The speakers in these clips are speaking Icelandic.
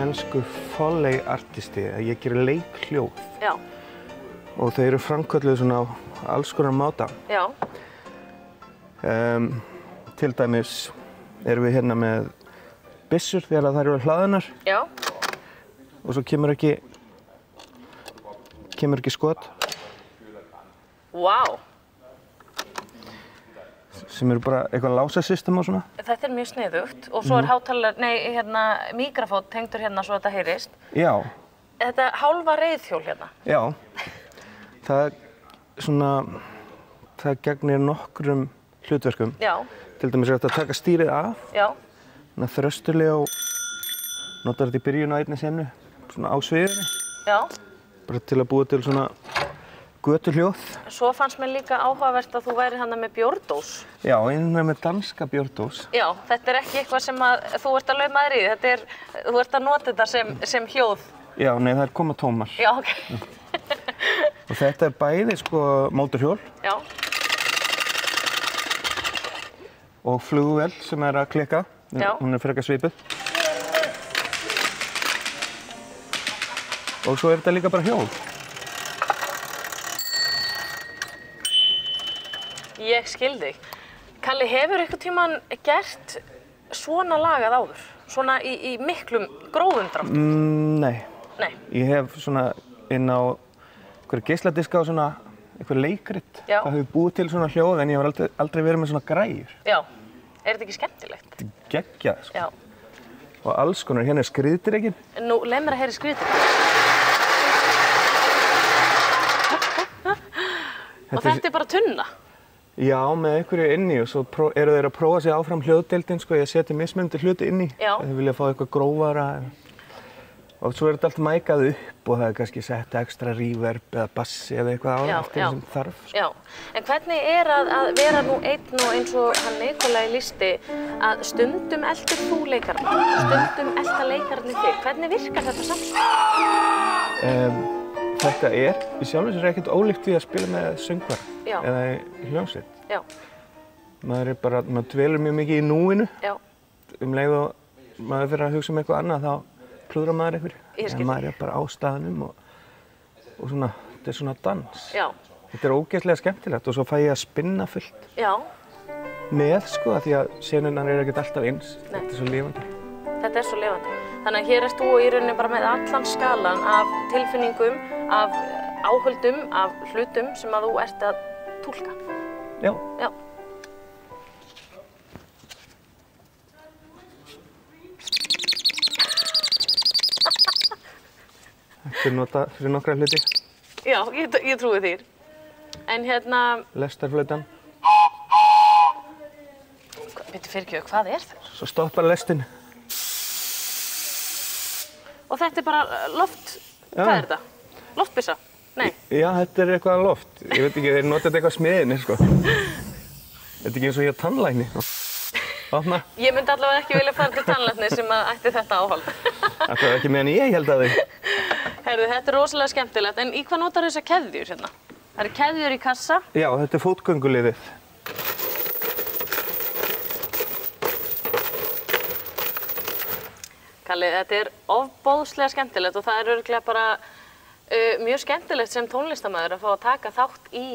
sænsku Foley artisti, að ég geri leikhljóð. Já. Og þau eru framkölluð svona á alls konar máta. Já. Til dæmis erum við hérna með byssur þegar þær eru hlaðnar. Já. Og svo kemur ekki skot. Vá. Sem eru bara eitthvað lásasystem og svona. Þetta mjög sniðugt og svo míkrafón tengdur hérna svo þetta heyrist. Já. Þetta hálfa reiðhjól hérna. Já. Það gegnir nokkrum hlutverkum. Já. Til dæmis er þetta að taka stýrið af. Já. Þannig að þröstulega og notar þetta í byrjun á einni senu, svona á sviðinu. Já. Bara til að búa til svona götuhljóð. Svo fannst mér líka áhugavert að þú væri hérna með bjórdós. Já, einnig með danska bjórdós. Já, þetta er ekki eitthvað sem að þú ert að lauma þér í. Þú ert að nota þetta sem hljóð. Já, nei, það er koma tómar. Já, ok. Og þetta er bæði mótorhjól. Já. Og flugvél sem er að klikka. Já. Hún er frekar svipuð. Og svo er þetta líka bara hjól. Ég skil þig. Kalli, hefur einhvern tímann gert svona lagað áður? Svona í miklum grófum dráttum? Nei. Nei. Ég hef svona inn á einhverja geisladiska og svona einhver leikrit. Já. Það hefur búið til svona hljóð en ég hef aldrei verið með svona græjur. Já. Er þetta ekki skemmtilegt? Þetta er geggjað, sko. Já. Og alls konar. Hérna er skriðdrekinn. Nú, leið mér að heyra skriðdrekinn. Og þetta er bara tunna? Já, með einhverju inni og svo eru þeir að prófa sig áfram hljóðdeildin, sko. Ég seti mismunandi hluti inni. Já. Þeir vilja fá eitthvað grófara. Og svo er þetta allt mækað upp og það er kannski sett ekstra reverb eða bassi eða eitthvað á eftir sem þarf. Sko. Já, en hvernig er að vera nú einn og eins og hann Nikolai lýsti að stundum eltir þú leikarana, stundum elta leikararnir þig. Hvernig virkar þetta samspil? Þetta er í sjálfu sér ekkert ólíkt við að spila með söngvar eða í hljómsveit. Já. Maður dvelur mjög mikið í núinu. Já. Leið og maður fyrir að hugsa um eitthvað annað þá klúðrar maður einhverju. En maður er bara á staðnum og svona, þetta er svona dans. Já. Þetta er ógeðslega skemmtilegt og svo fæ ég að spinna fullt. Já. Með sko, því að senurnar eru ekkert alltaf eins. Nei. Þetta er svo lifandi. Þetta er svo lifandi. Þannig að hér ert þú í rauninni bara með allan skalan af tilfinningum, af áhöldum, af hlutum sem að þú ert að túlka. Já. Já. Þetta er notað fyrir nokkra hluti. Já, ég trúi þér. En hérna... Lestarflautan. Bíddu fyrirgefðu, hvað er það? Svo stoppar lestin. Og þetta er bara loft... Já. Hvað er þetta? Loftbyssa? Nei. Já, þetta er eitthvað loft. Ég veit ekki, þeir nota þetta eitthvað smiðinni, sko. Þetta er ekki eins og ég er tannlækni. Opna. Ég myndi allavega ekki vilja fara til tannlækni sem að ætti þetta áhald. Þetta er ekki meðan ég held að þig. Heyrðu, þetta er rosalega skemmtilegt, en í hvað notar þessar keðjur hérna? Það eru keðjur í kassa. Já, þetta er fótgönguliðið. Kalli, þetta er ofboðslega skemmtilegt og það er örugglega bara mjög skemmtilegt sem tónlistarmaður að fá að taka þátt í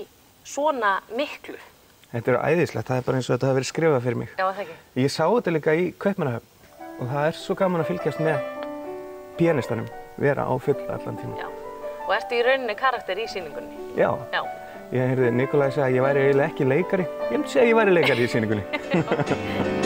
svona miklu. Þetta er æðislegt, það er bara eins og þetta hafi verið skrifað fyrir mig. Já, það ekki. Ég sá þetta líka í Kaupmannahöfn og það er svo gaman að fylgjast með píanistanum, vera á full allan tíma. Já, og ertu í rauninni karakter í sýningunni? Já. Já. Ég heyrði Nikolai segja að ég væri eiginlega ekki leikari. Ég myndi segja að ég væri leikari í sýningunni.